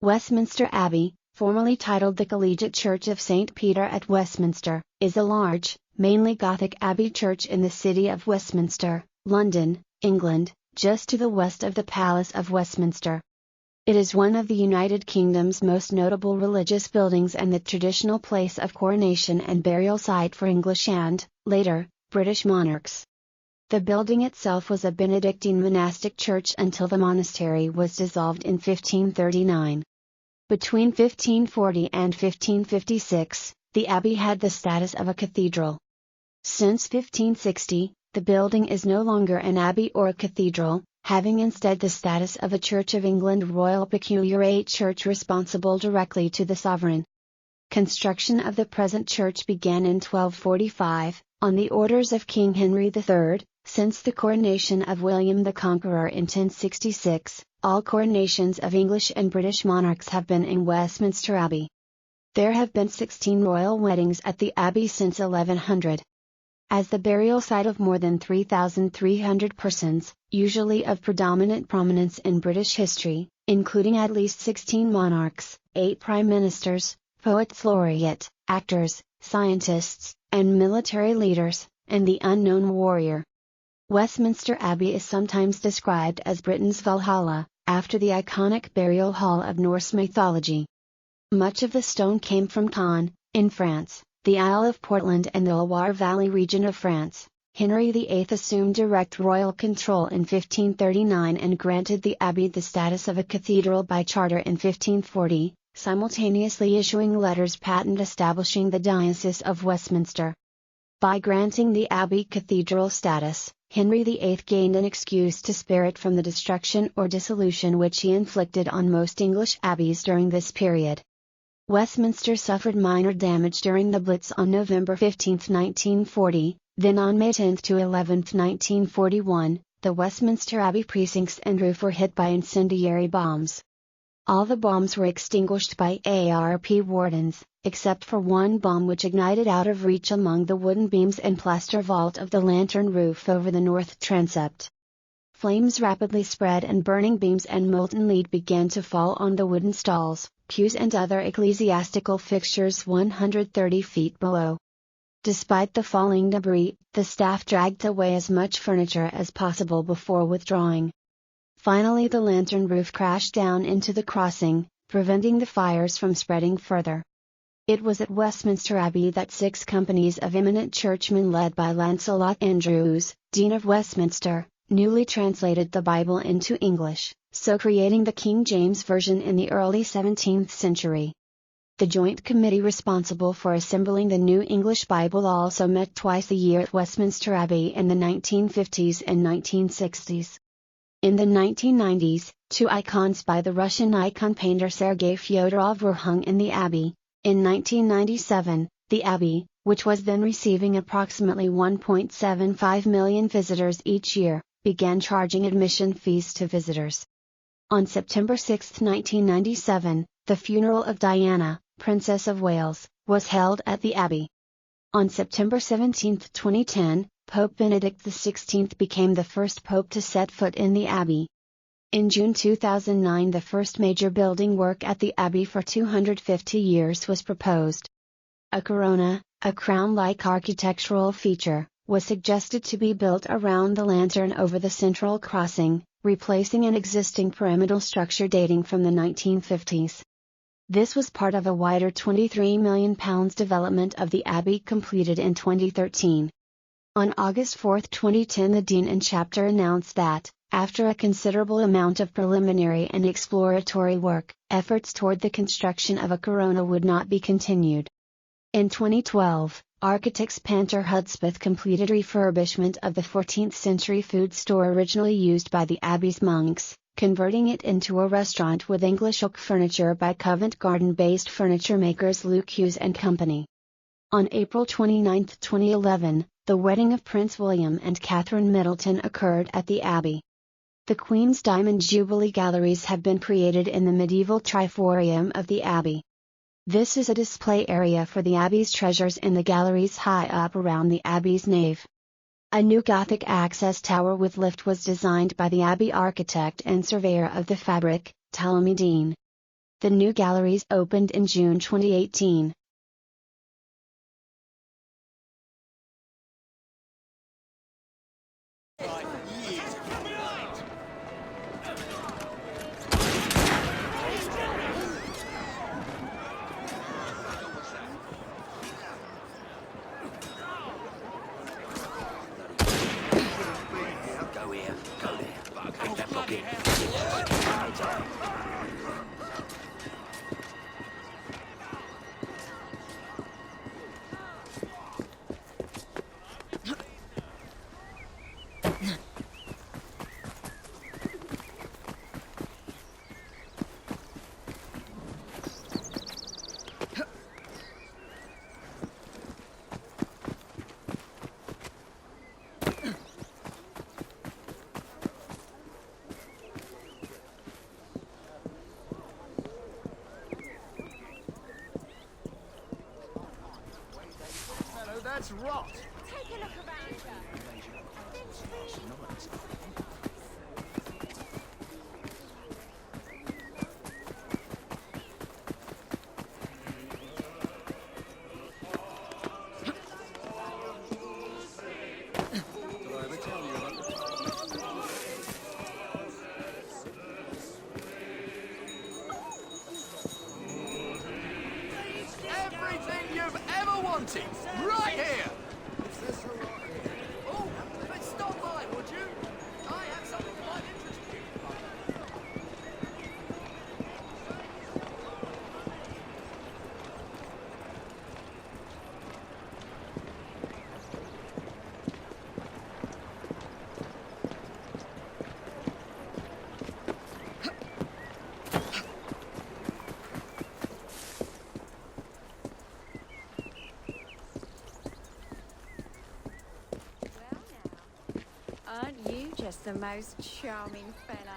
Westminster Abbey, formerly titled the Collegiate Church of St. Peter at Westminster, is a large, mainly Gothic abbey church in the city of Westminster, London, England, just to the west of the Palace of Westminster. It is one of the United Kingdom's most notable religious buildings and the traditional place of coronation and burial site for English and, later, British monarchs. The building itself was a Benedictine monastic church until the monastery was dissolved in 1539. Between 1540 and 1556, the abbey had the status of a cathedral. Since 1560, the building is no longer an abbey or a cathedral, having instead the status of a Church of England Royal Peculiar Church responsible directly to the sovereign. Construction of the present church began in 1245, on the orders of King Henry III. Since the coronation of William the Conqueror in 1066, all coronations of English and British monarchs have been in Westminster Abbey. There have been 16 royal weddings at the abbey since 1100. As the burial site of more than 3,300 persons, usually of predominant prominence in British history, including at least 16 monarchs, 8 prime ministers, poets laureate, actors, scientists, and military leaders, and the unknown warrior. Westminster Abbey is sometimes described as Britain's Valhalla, after the iconic burial hall of Norse mythology. Much of the stone came from Caen, in France, the Isle of Portland and the Loire Valley region of France. Henry VIII assumed direct royal control in 1539 and granted the abbey the status of a cathedral by charter in 1540, simultaneously issuing letters patent establishing the Diocese of Westminster. By granting the abbey cathedral status, Henry VIII gained an excuse to spare it from the destruction or dissolution which he inflicted on most English abbeys during this period. Westminster suffered minor damage during the Blitz on November 15, 1940, then on May 10 to 11, 1941, the Westminster Abbey precincts and roof were hit by incendiary bombs. All the bombs were extinguished by ARP wardens, except for one bomb which ignited out of reach among the wooden beams and plaster vault of the lantern roof over the north transept. Flames rapidly spread and burning beams and molten lead began to fall on the wooden stalls, pews and other ecclesiastical fixtures 130 feet below. Despite the falling debris, the staff dragged away as much furniture as possible before withdrawing. Finally, the lantern roof crashed down into the crossing, preventing the fires from spreading further. It was at Westminster Abbey that 6 companies of eminent churchmen led by Lancelot Andrewes, Dean of Westminster, newly translated the Bible into English, so creating the King James Version in the early 17th century. The joint committee responsible for assembling the new English Bible also met twice a year at Westminster Abbey in the 1950s and 1960s. In the 1990s, 2 icons by the Russian icon painter Sergei Fyodorov were hung in the abbey. In 1997, the abbey, which was then receiving approximately 1.75 million visitors each year, began charging admission fees to visitors. On September 6, 1997, the funeral of Diana, Princess of Wales, was held at the abbey. On September 17, 2010, Pope Benedict XVI became the first pope to set foot in the abbey. In June 2009, the first major building work at the abbey for 250 years was proposed. A corona, a crown-like architectural feature, was suggested to be built around the lantern over the central crossing, replacing an existing pyramidal structure dating from the 1950s. This was part of a wider £23 million development of the abbey completed in 2013. On August 4, 2010, the Dean and Chapter announced that, after a considerable amount of preliminary and exploratory work, efforts toward the construction of a corona would not be continued. In 2012, architects Panter Hudspeth completed refurbishment of the 14th century food store originally used by the abbey's monks, converting it into a restaurant with English oak furniture by Covent Garden-based furniture makers Luke Hughes and Company. On April 29, 2011, the wedding of Prince William and Catherine Middleton occurred at the abbey. The Queen's Diamond Jubilee Galleries have been created in the medieval triforium of the abbey. This is a display area for the abbey's treasures in the galleries high up around the abbey's nave. A new Gothic access tower with lift was designed by the abbey architect and surveyor of the fabric, Ptolemy Dean. The new galleries opened in June 2018. Go here, go there. Hit that pocket. That's rot. Take a look around you. Everything you've ever wanted, right here. Oh, let's stop by, would you? I have something that might interest you. Well now, aren't you just the most charming fella